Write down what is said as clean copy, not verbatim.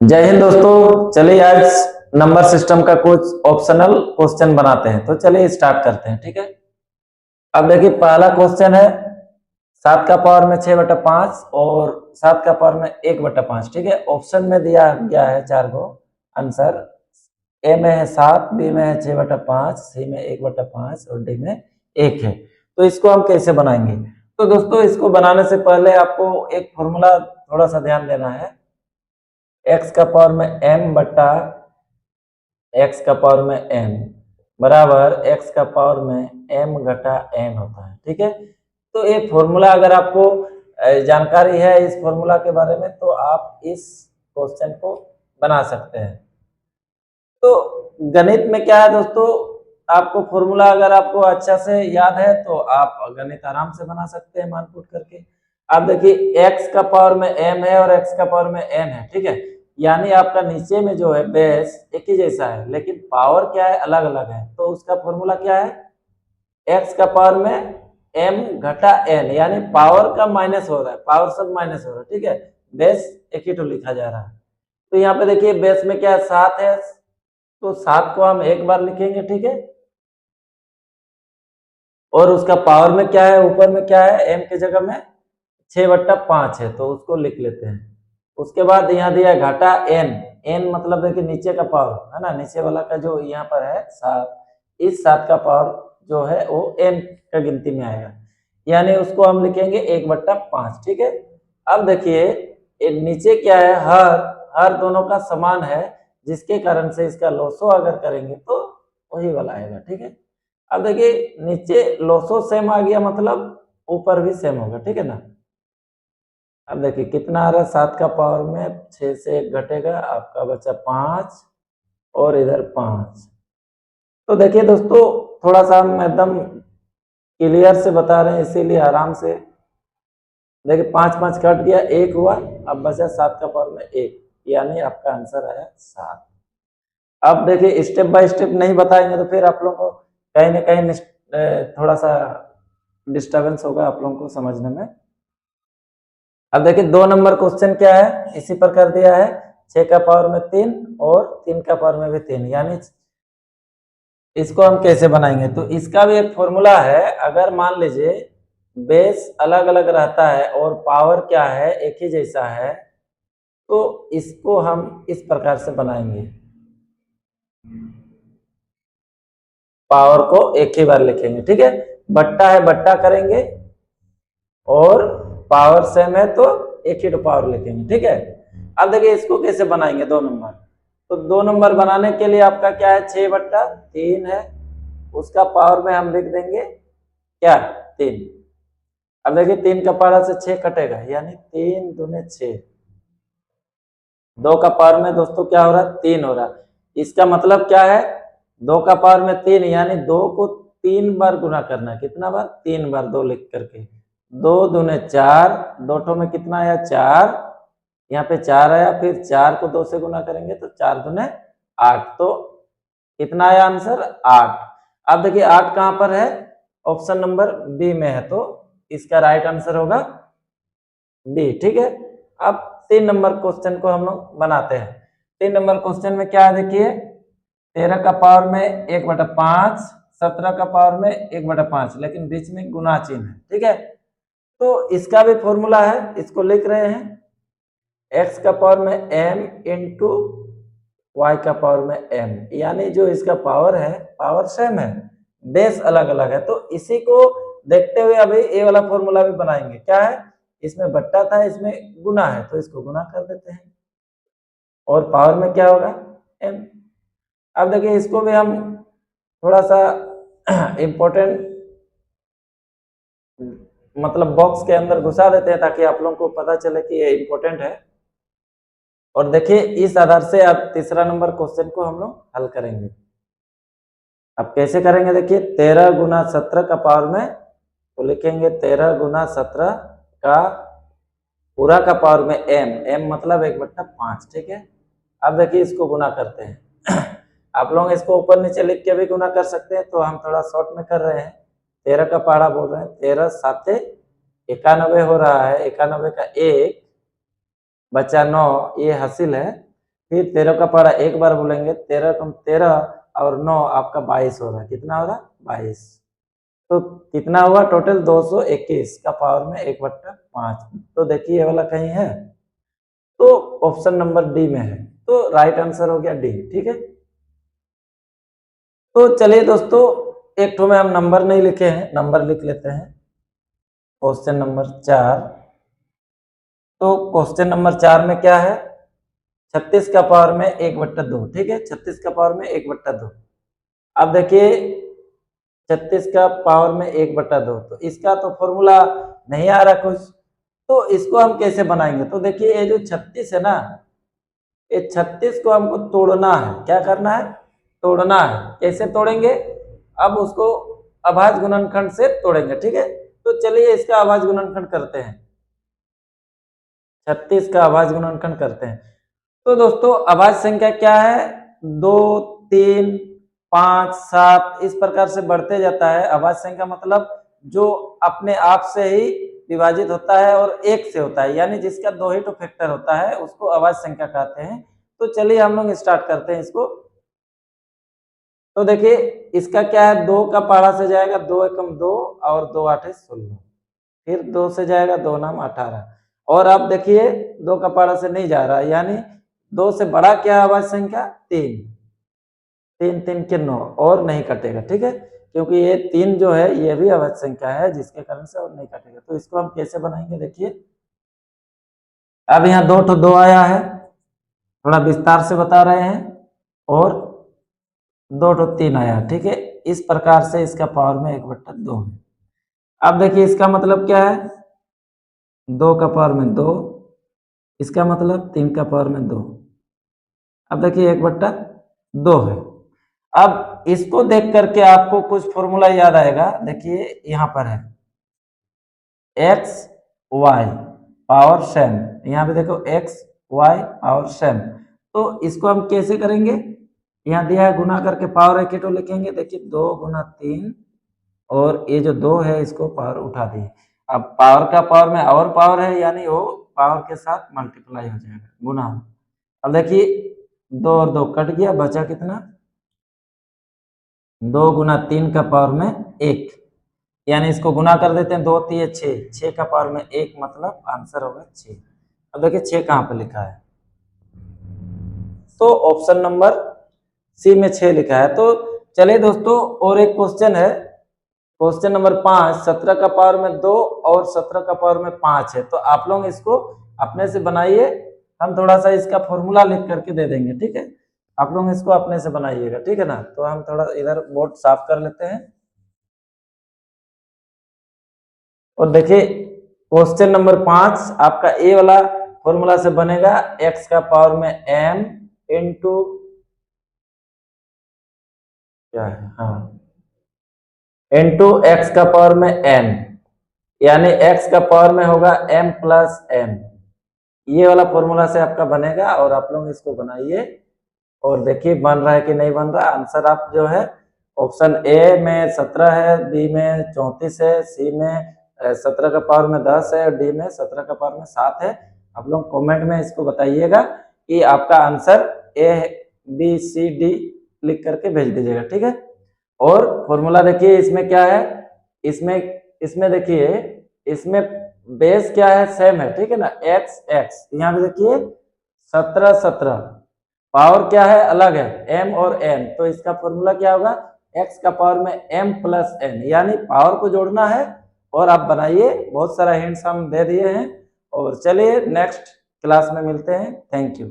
जय हिंद दोस्तों। चलिए आज नंबर सिस्टम का कुछ ऑप्शनल क्वेश्चन बनाते हैं। तो चलिए स्टार्ट करते हैं। ठीक है, अब देखिए पहला क्वेश्चन है 7 का पावर में 6/5 और 7 का पावर में 1/5। ठीक है, ऑप्शन में दिया गया है 4 को आंसर। ए में है 7, बी में है 6/5, सी में 1/5 और डी में 1 है। तो इसको हम कैसे बनाएंगे? तो दोस्तों इसको बनाने से पहले आपको एक फॉर्मूला थोड़ा सा ध्यान देना है। एक्स का पावर में m बटा एक्स का पावर में n बराबर एक्स का पावर में m घटा n होता है। ठीक है, तो ये फॉर्मूला अगर आपको जानकारी है इस फॉर्मूला के बारे में तो आप इस क्वेश्चन को बना सकते हैं। तो गणित में क्या है दोस्तों, आपको फॉर्मूला अगर आपको अच्छा से याद है तो आप गणित आराम से बना सकते हैं मान पुट करके। आप देखिए x का पावर में m है और x का पावर में n है। ठीक है, यानी आपका नीचे में जो है बेस एक ही जैसा है लेकिन पावर क्या है, अलग अलग है। तो उसका फॉर्मूला क्या है, x का पावर में m घटा n, यानी पावर का माइनस हो रहा है, पावर सब माइनस हो रहा है। ठीक है, बेस एक ही तो लिखा जा रहा है। तो यहाँ पे देखिए बेस में क्या है, 7 है, तो 7 को हम एक बार लिखेंगे। ठीक है, और उसका पावर में क्या है, ऊपर में क्या है, m की जगह में 6/5 है तो उसको लिख लेते हैं। उसके बाद यहाँ दिया घाटा n, n मतलब देखिए नीचे का पावर है ना, नीचे वाला का जो यहाँ पर है 7, इस 7 का पावर जो है वो n का गिनती में आएगा, यानी उसको हम लिखेंगे 1/5। ठीक है, अब देखिए नीचे क्या है, हर दोनों का समान है, जिसके कारण से इसका लोसो अगर करेंगे तो वही वाला आएगा। ठीक है, अब देखिए नीचे लोसो सेम आ गया मतलब ऊपर भी सेम होगा। ठीक है ना, अब देखिए कितना आ रहा है, 7 का पावर में 6 से 1 घटेगा, आपका बचा 5 और इधर 5। तो देखिए दोस्तों थोड़ा सा हम एकदम क्लियर से बता रहे हैं इसीलिए आराम से देखिए 5 5 कट गया, 1 हुआ, अब बचा 7 का पावर में 1, यानी आपका आंसर आया 7। अब देखिए स्टेप बाय स्टेप नहीं बताएंगे तो फिर आप लोगों को कहीं ना कहीं थोड़ा सा डिस्टर्बेंस होगा आप लोगों को समझने में। अब देखिए 2 नंबर क्वेश्चन क्या है, इसी पर कर दिया है 6 का पावर में 3 और 3 का पावर में भी 3, यानी इसको हम कैसे बनाएंगे? तो इसका भी एक फॉर्मूला है। अगर मान लीजिए बेस अलग अलग रहता है और पावर क्या है, एक ही जैसा है, तो इसको हम इस प्रकार से बनाएंगे। पावर को एक ही बार लिखेंगे। ठीक है, बट्टा है बट्टा करेंगे और पावर सेम है तो एक ही तो पावर लिखेंगे। ठीक है, अब देखिए इसको कैसे बनाएंगे 2 नंबर। तो 2 नंबर बनाने के लिए आपका क्या है, 6/3 है, उसका पावर में हम लिख देंगे क्या, 3। अब देखिए 3 का पावर से 6 कटेगा, यानी 3 दूने 6, 2 का पावर में दोस्तों क्या हो रहा है, 3 हो रहा है। इसका मतलब क्या है, 2 का पावर में 3 यानी 2 को 3 बार गुना करना। कितना बार, 3 बार, 2 लिख करके, 2 दूने 4, 2 ठो में कितना आया, 4, यहाँ पे 4 आया, फिर 4 को 2 से गुना करेंगे तो 4 दूने 8, तो कितना आया आंसर, 8। अब देखिए 8 कहां पर है, ऑप्शन नंबर बी में है, तो इसका राइट आंसर होगा बी। ठीक है, अब 3 नंबर क्वेश्चन को हम लोग बनाते हैं। 3 नंबर क्वेश्चन में क्या है देखिए, 13 का पावर में 1/5, 17 का पावर में 1/5, लेकिन बीच में गुना चिन्ह है। ठीक है, तो इसका भी फॉर्मूला है, इसको लिख रहे हैं x का पावर में m इंटू y का पावर में m, यानी जो इसका पावर है, पावर सेम है, बेस अलग अलग है। तो इसी को देखते हुए अभी ये वाला फॉर्मूला भी बनाएंगे। क्या है, इसमें बट्टा था, इसमें गुना है, तो इसको गुना कर देते हैं और पावर में क्या होगा, m। अब देखिए इसको भी हम थोड़ा सा इम्पोर्टेंट मतलब बॉक्स के अंदर घुसा देते हैं ताकि आप लोगों को पता चले कि ये इम्पोर्टेंट है। और देखिए इस आधार से अब 3 नंबर क्वेश्चन को हम लोग हल करेंगे। अब कैसे करेंगे, देखिए 13 गुना 17 का पावर में, तो लिखेंगे 13 गुना 17 का पूरा का पावर में m मतलब 1/5। ठीक है, अब देखिए इसको गुना करते हैं आप लोग इसको ऊपर नीचे लिख के भी गुना कर सकते हैं, तो हम थोड़ा शॉर्ट में कर रहे हैं। 13 का पहाड़ा बोल रहे हैं, 13 7 91 हो रहा है, 91 का 1 बचा 9, ये हासिल है, फिर 13 का पहाड़ा एक बार बोलेंगे, 13 कम 13 और 9 आपका 22 हो रहा है। कितना हो रहा है? 22। तो कितना हुआ टोटल? 221 का पावर में 1/5। तो देखिए ये वाला कहीं है, तो ऑप्शन नंबर डी में है, तो राइट आंसर हो गया डी। ठीक है, तो चलिए दोस्तों, एक तो में हम नंबर नहीं लिखे हैं, नंबर लिख लेते हैं। Question number 4। तो क्वेश्चन नंबर 4 में क्या है? 36 का पावर में 1/2। ठीक है, 36 का पावर में 1/2। अब देखिए 36 का पावर में 1/2, तो इसका तो फॉर्मूला नहीं आ रहा कुछ, तो इसको हम कैसे बनाएंगे? तो देखिए ये जो 36 है ना, ये 36 को हमको तोड़ना है। क्या करना है? तोड़ना है। कैसे तोड़ेंगे? अब उसको अभाज्य गुणनखंड से तोड़ेंगे। ठीक है, तो चलिए इसका अभाज्य गुणनखंड करते हैं। 36 का अभाज्य गुणनखंड करते हैं। तो दोस्तों अभाज्य संख्या क्या है? 2, 3, 5, 7 इस प्रकार से बढ़ते जाता है। अभाज्य संख्या मतलब जो अपने आप से ही विभाजित होता है और एक से होता है, यानी जिसका 2 ही तो फैक्टर होता है, उसको अभाज्य संख्या कहते हैं। तो चलिए हम लोग स्टार्ट करते हैं इसको। तो देखिए इसका क्या है? 2 का पहाड़ा से जाएगा 2 एकम 2 और 2 8 16, फिर 2 से जाएगा 2 नाम 18, और अब देखिए 2 का पहाड़ा से नहीं जा रहा, यानी 2 से बड़ा क्या है अभाज्य संख्या? 3। 3 3 के 9 और नहीं कटेगा। ठीक है, क्योंकि ये 3 जो है ये भी अभाज्य संख्या है, जिसके कारण से और नहीं कटेगा। तो इसको हम कैसे बनाएंगे? देखिए अब यहाँ 2 तो 2 आया है, थोड़ा विस्तार से बता रहे हैं, और 2 तो 3 आया। ठीक है, इस प्रकार से इसका पावर में 1/2 है। अब देखिए इसका मतलब क्या है? 2 का पावर में 2, इसका मतलब 3 का पावर में 2। अब देखिए 1/2 है। अब इसको देख करके आपको कुछ फॉर्मूला याद आएगा। देखिए यहाँ पर है x y पावर सेम, यहाँ पे देखो x y पावर सेम। तो इसको हम कैसे करेंगे? यहाँ दिया है गुना करके पावर एक तो लिखेंगे। देखिए 2 गुना 3, और ये जो 2 है इसको पावर उठा दिए। अब पावर का पावर में और पावर है, यानी वो पावर के साथ मल्टीप्लाई हो जाएगा, गुना। अब देखिए 2 और 2 कट गया, बचा कितना? 2 गुना 3 का पावर में 1, यानी इसको गुना कर देते हैं। 2 3 6, 6 का पावर में 1, मतलब आंसर होगा 6। अब देखिए 6 कहाँ पे लिखा है? तो ऑप्शन नंबर सी में 6 लिखा है। तो चलिए दोस्तों और एक क्वेश्चन है, क्वेश्चन नंबर 5। 17 का पावर में 2 और 17 का पावर में 5 है। तो आप लोग इसको अपने से बनाइए, हम थोड़ा सा इसका फॉर्मूला लिख करके दे देंगे। ठीक है, आप लोग इसको अपने से बनाइएगा। ठीक है ना, तो हम थोड़ा इधर बोर्ड साफ कर लेते हैं। और देखिए क्वेश्चन नंबर 5 आपका ए वाला फॉर्मूला से बनेगा, x का पावर में m इंटू क्या है, हाँ, इंटू एक्स का पावर में n, यानी x का पावर में होगा m प्लस m। ये वाला फॉर्मूला से आपका बनेगा, और आप लोग इसको बनाइए और देखिए बन रहा है कि नहीं बन रहा। आंसर आप जो है ऑप्शन ए में 17 है, बी में 34 है, सी में 17 का पावर में 10 है, और डी में 17 का पावर में 7 है। आप लोग कमेंट में इसको बताइएगा कि आपका answer A B C D लिख करके भेज दीजिएगा। ठीक है, और फॉर्मूला देखिए इसमें क्या है? इसमें इसमें देखिए इसमें बेस क्या है? सेम है। ठीक है ना, एक्स एक्स, यहाँ पे देखिए 17 17, पावर क्या है? अलग है, m और n। तो इसका फॉर्मूला क्या होगा? x का पावर में m प्लस n, यानी पावर को जोड़ना है। और आप बनाइए, बहुत सारा हिंट्स हम दे दिए हैं। और चलिए नेक्स्ट क्लास में मिलते हैं। Thank you.